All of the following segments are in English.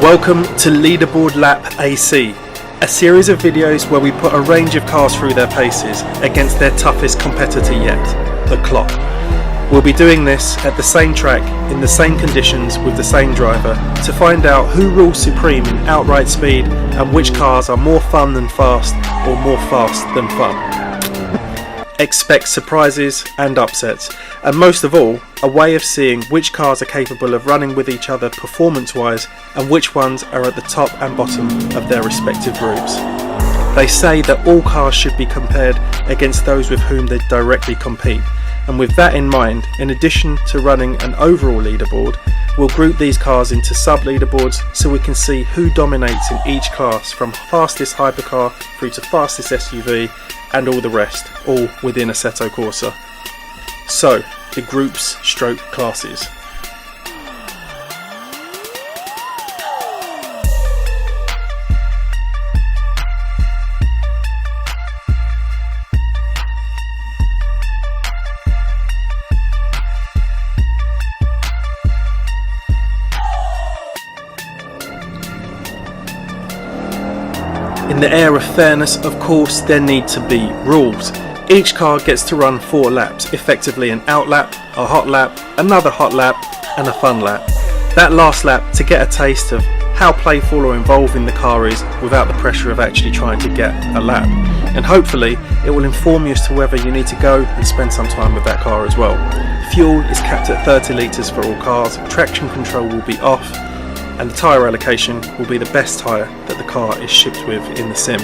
Welcome to Leaderboard Lap AC, a series of videos where we put a range of cars through their paces against their toughest competitor yet, the clock. We'll be doing this at the same track, in the same conditions, with the same driver, to find out who rules supreme in outright speed and which cars are more fun than fast or more fast than fun. Expect surprises and upsets, and most of all, a way of seeing which cars are capable of running with each other performance-wise and which ones are at the top and bottom of their respective groups. They say that all cars should be compared against those with whom they directly compete, and with that in mind, in addition to running an overall leaderboard, we'll group these cars into sub-leaderboards so we can see who dominates in each class, from fastest hypercar through to fastest SUV and all the rest, all within Assetto Corsa. So, the groups stroke classes. In the air of fairness, of course, there need to be rules. Each car gets to run 4 laps, effectively an out lap, a hot lap, another hot lap, and a fun lap. That last lap to get a taste of how playful or involving the car is without the pressure of actually trying to get a lap. And hopefully it will inform you as to whether you need to go and spend some time with that car as well. Fuel is capped at 30 litres for all cars, traction control will be off, and the tyre allocation will be the best tyre that the car is shipped with in the sim.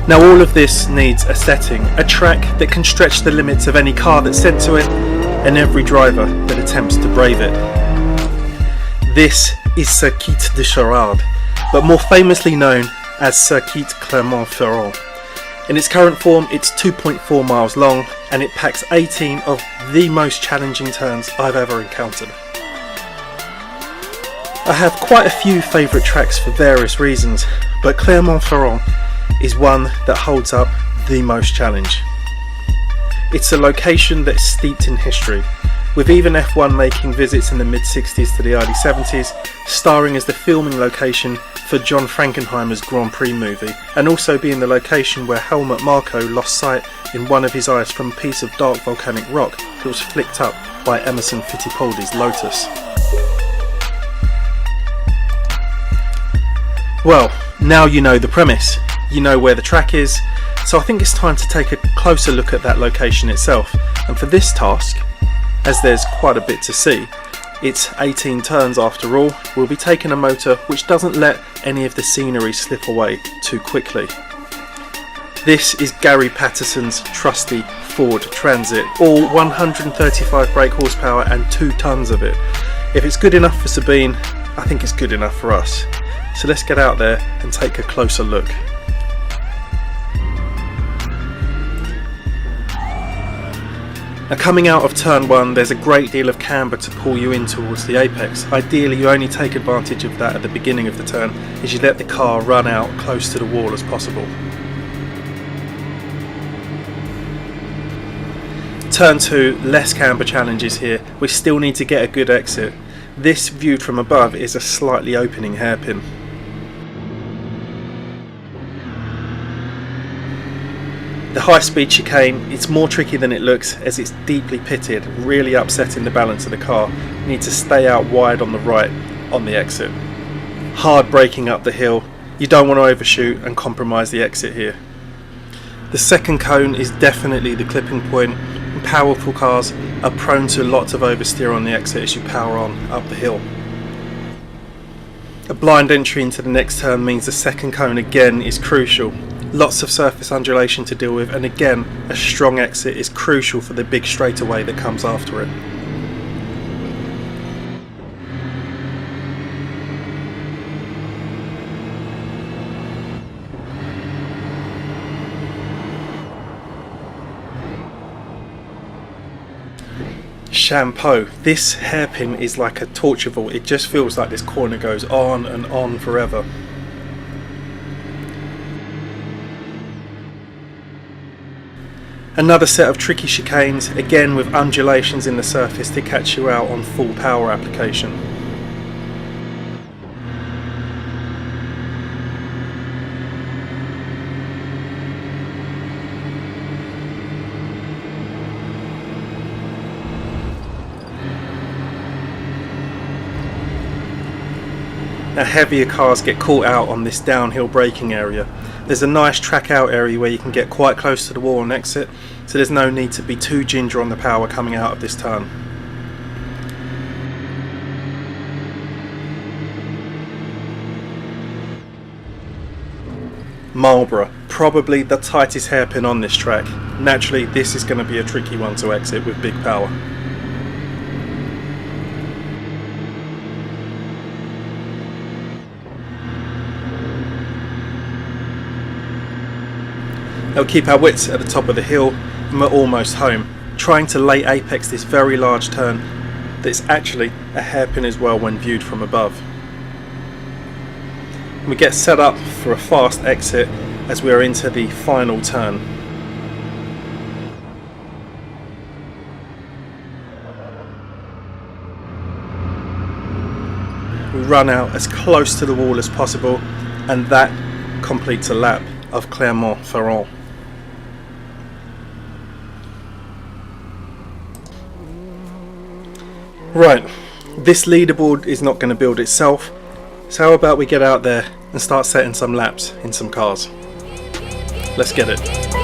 Now all of this needs a setting, a track that can stretch the limits of any car that's sent to it and every driver that attempts to brave it. This is Circuit de Charade, but more famously known as Circuit Clermont-Ferrand. In its current form, it's 2.4 miles long and it packs 18 of the most challenging turns I've ever encountered. I have quite a few favourite tracks for various reasons, but Clermont-Ferrand is one that holds up the most challenge. It's a location that's steeped in history, with even F1 making visits in the mid-60s to the early 70s, starring as the filming location for John Frankenheimer's Grand Prix movie, and also being the location where Helmut Marko lost sight in one of his eyes from a piece of dark volcanic rock that was flicked up by Emerson Fittipaldi's Lotus. Well, now you know the premise, you know where the track is, so I think it's time to take a closer look at that location itself. And for this task, as there's quite a bit to see, it's 18 turns after all, we'll be taking a motor which doesn't let any of the scenery slip away too quickly. This is Gary Patterson's trusty Ford Transit, all 135 brake horsepower and 2 tons of it. If it's good enough for Sabine, I think it's good enough for us. So let's get out there and take a closer look. Now, coming out of turn 1, there's a great deal of camber to pull you in towards the apex. Ideally, you only take advantage of that at the beginning of the turn, as you let the car run out close to the wall as possible. Turn 2, less camber challenges here. We still need to get a good exit. This, viewed from above, is a slightly opening hairpin. The high-speed chicane, it's more tricky than it looks as it's deeply pitted, really upsetting the balance of the car. You need to stay out wide on the right on the exit. Hard braking up the hill, you don't want to overshoot and compromise the exit here. The second cone is definitely the clipping point, and powerful cars are prone to lots of oversteer on the exit as you power on up the hill. A blind entry into the next turn means the second cone again is crucial. Lots of surface undulation to deal with, and again a strong exit is crucial for the big straightaway that comes after it. Shampoo. This hairpin is like a torture vault. It just feels like this corner goes on and on forever. Another set of tricky chicanes, again with undulations in the surface to catch you out on full power application. Now heavier cars get caught out on this downhill braking area. There's a nice track out area where you can get quite close to the wall and exit, so there's no need to be too ginger on the power coming out of this turn. Marlborough, probably the tightest hairpin on this track. Naturally, this is going to be a tricky one to exit with big power. It'll keep our wits at the top of the hill and we're almost home, trying to late apex this very large turn that's actually a hairpin as well when viewed from above. We get set up for a fast exit as we are into the final turn. We run out as close to the wall as possible, and that completes a lap of Clermont-Ferrand. Right, this leaderboard is not going to build itself, so how about we get out there and start setting some laps in some cars. Let's get it.